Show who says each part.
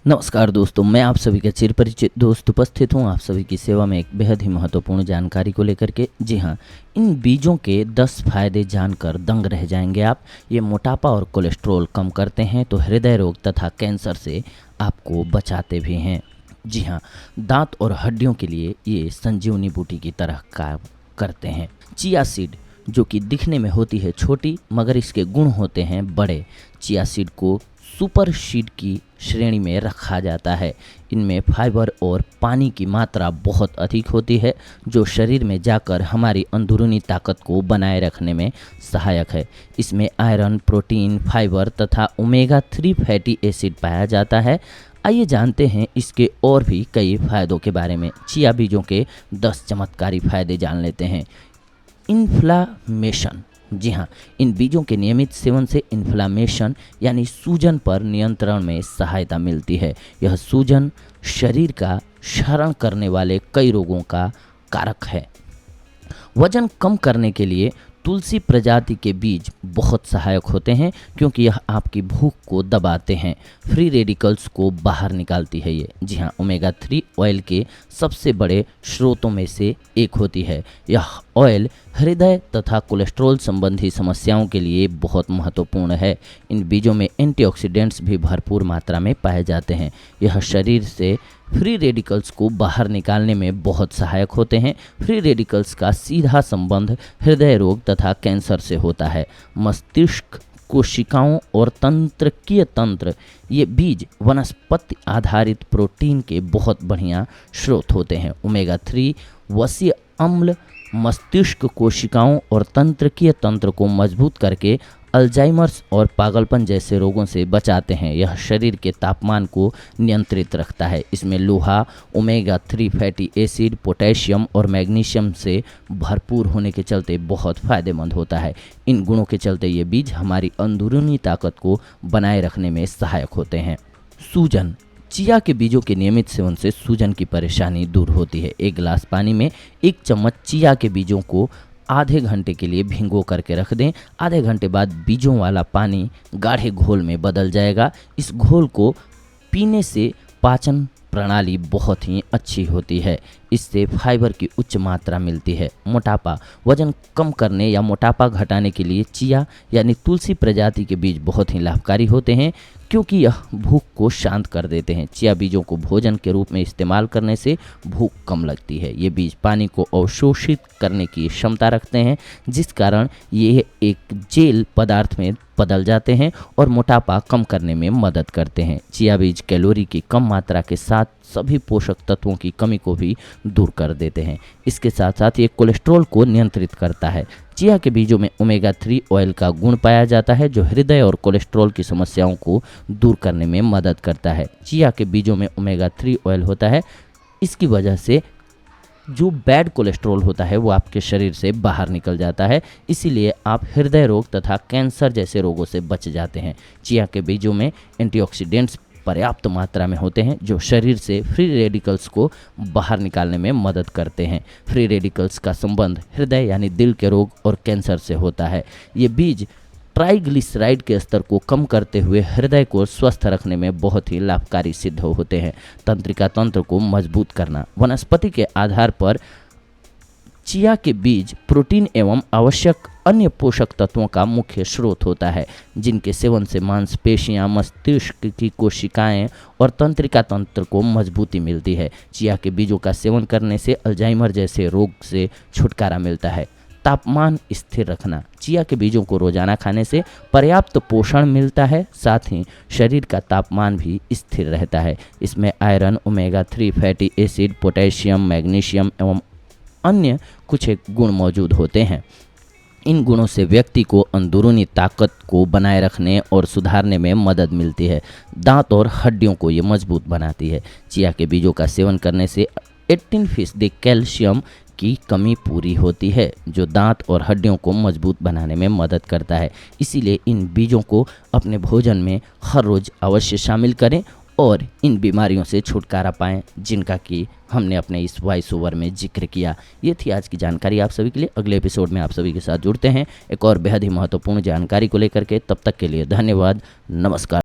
Speaker 1: नमस्कार दोस्तों, मैं आप सभी का चिरपरिचित दोस्त उपस्थित हूँ आप सभी की सेवा में एक बेहद ही महत्वपूर्ण जानकारी को लेकर के। जी हाँ, इन बीजों के 10 फायदे जानकर दंग रह जाएंगे आप। ये मोटापा और कोलेस्ट्रॉल कम करते हैं तो हृदय रोग तथा कैंसर से आपको बचाते भी हैं। जी हाँ, दांत और हड्डियों के लिए ये संजीवनी बूटी की तरह काम करते हैं। चिया सीड जो कि दिखने में होती है छोटी मगर इसके गुण होते हैं बड़े। चिया सीड को सुपर सीड की श्रेणी में रखा जाता है। इनमें फाइबर और पानी की मात्रा बहुत अधिक होती है जो शरीर में जाकर हमारी अंदरूनी ताकत को बनाए रखने में सहायक है। इसमें आयरन, प्रोटीन, फाइबर तथा ओमेगा 3 फैटी एसिड पाया जाता है। आइए जानते हैं इसके और भी कई फायदों के बारे में। चिया बीजों के 10 चमत्कारी फायदे जान लेते हैं। इन्फ्लामेशन, जी हाँ, इन बीजों के नियमित सेवन से इन्फ्लामेशन यानी सूजन पर नियंत्रण में सहायता मिलती है। यह सूजन शरीर का क्षरण करने वाले कई रोगों का कारक है। वजन कम करने के लिए तुलसी प्रजाति के बीज बहुत सहायक होते हैं क्योंकि यह आपकी भूख को दबाते हैं। फ्री रेडिकल्स को बाहर निकालती है ये। जी हाँ, ओमेगा 3 ऑयल के सबसे बड़े स्रोतों में से एक होती है। यह ऑयल हृदय तथा कोलेस्ट्रॉल संबंधी समस्याओं के लिए बहुत महत्वपूर्ण है। इन बीजों में एंटीऑक्सीडेंट्स भी भरपूर मात्रा में पाए जाते हैं। यह शरीर से फ्री रेडिकल्स को बाहर निकालने में बहुत सहायक होते हैं। फ्री रेडिकल्स का सीधा संबंध हृदय रोग तथा कैंसर से होता है। मस्तिष्क, कोशिकाओं और तंत्रिकीय तंत्र, ये बीज वनस्पति आधारित प्रोटीन के बहुत बढ़िया स्रोत होते हैं। ओमेगा 3 वसीय अम्ल मस्तिष्क कोशिकाओं और तंत्रिकीय तंत्र को मजबूत करके अल्जाइमर्स और पागलपन जैसे रोगों से बचाते हैं। यह शरीर के तापमान को नियंत्रित रखता है। इसमें लोहा, ओमेगा 3 फैटी एसिड, पोटेशियम और मैग्नीशियम से भरपूर होने के चलते बहुत फ़ायदेमंद होता है। इन गुणों के चलते ये बीज हमारी अंदरूनी ताकत को बनाए रखने में सहायक होते हैं। सूजन, चिया के बीजों के नियमित सेवन से सूजन की परेशानी दूर होती है। एक गिलास पानी में 1 चम्मच चिया के बीजों को आधे घंटे के लिए भिगो करके रख दें। आधे घंटे बाद बीजों वाला पानी गाढ़े घोल में बदल जाएगा। इस घोल को पीने से पाचन प्रणाली बहुत ही अच्छी होती है। इससे फाइबर की उच्च मात्रा मिलती है। मोटापा, वजन कम करने या मोटापा घटाने के लिए चिया यानी तुलसी प्रजाति के बीज बहुत ही लाभकारी होते हैं क्योंकि यह भूख को शांत कर देते हैं। चिया बीजों को भोजन के रूप में इस्तेमाल करने से भूख कम लगती है। ये बीज पानी को अवशोषित करने की क्षमता रखते हैं जिस कारण ये एक जेल पदार्थ में बदल जाते हैं और मोटापा कम करने में मदद करते हैं। चिया बीज कैलोरी की कम मात्रा के साथ सभी पोषक तत्वों की कमी को भी दूर कर देते हैं। इसके साथ साथ ये कोलेस्ट्रॉल को नियंत्रित करता है। चिया के बीजों में ओमेगा 3 ऑयल का गुण पाया जाता है जो हृदय और कोलेस्ट्रॉल की समस्याओं को दूर करने में मदद करता है। चिया के बीजों में ओमेगा 3 ऑयल होता है, इसकी वजह से जो बैड कोलेस्ट्रॉल होता है वो आपके शरीर से बाहर निकल जाता है। इसीलिए आप हृदय रोग तथा कैंसर जैसे रोगों से बच जाते हैं। चिया के बीजों में एंटीऑक्सीडेंट्स पर्याप्त मात्रा में होते हैं जो शरीर से फ्री रेडिकल्स को बाहर निकालने में मदद करते हैं। फ्री रेडिकल्स का संबंध हृदय यानी दिल के रोग और कैंसर से होता है। ये बीज ट्राइग्लिसराइड के स्तर को कम करते हुए हृदय को स्वस्थ रखने में बहुत ही लाभकारी सिद्ध होते हैं। तंत्रिका तंत्र को मजबूत करना, वनस्पति के आधार पर चिया के बीज प्रोटीन एवं आवश्यक अन्य पोषक तत्वों का मुख्य स्रोत होता है जिनके सेवन से मांसपेशियां, मस्तिष्क की कोशिकाएं और तंत्रिका तंत्र को मजबूती मिलती है। चिया के बीजों का सेवन करने से अल्जाइमर जैसे रोग से छुटकारा मिलता है। तापमान स्थिर रखना, चिया के बीजों को रोजाना खाने से पर्याप्त पोषण मिलता है, साथ ही शरीर का तापमान भी स्थिर रहता है। इसमें iron, omega 3 fatty acid, potassium, magnesium एवं अन्य कुछ एक गुण मौजूद होते हैं। इन गुणों से व्यक्ति को अंदरूनी ताकत को बनाए रखने और सुधारने में मदद मिलती है। दांत और हड्डियों को ये मजबूत बनाती है। चिया के बीजों का सेवन करने से 18% कैल्शियम की कमी पूरी होती है जो दांत और हड्डियों को मजबूत बनाने में मदद करता है। इसीलिए इन बीजों को अपने भोजन में हर रोज़ अवश्य शामिल करें और इन बीमारियों से छुटकारा पाएं जिनका कि हमने अपने इस वॉइस ओवर में जिक्र किया। ये थी आज की जानकारी आप सभी के लिए। अगले एपिसोड में आप सभी के साथ जुड़ते हैं एक और बेहद ही महत्वपूर्ण जानकारी को लेकर के। तब तक के लिए धन्यवाद, नमस्कार।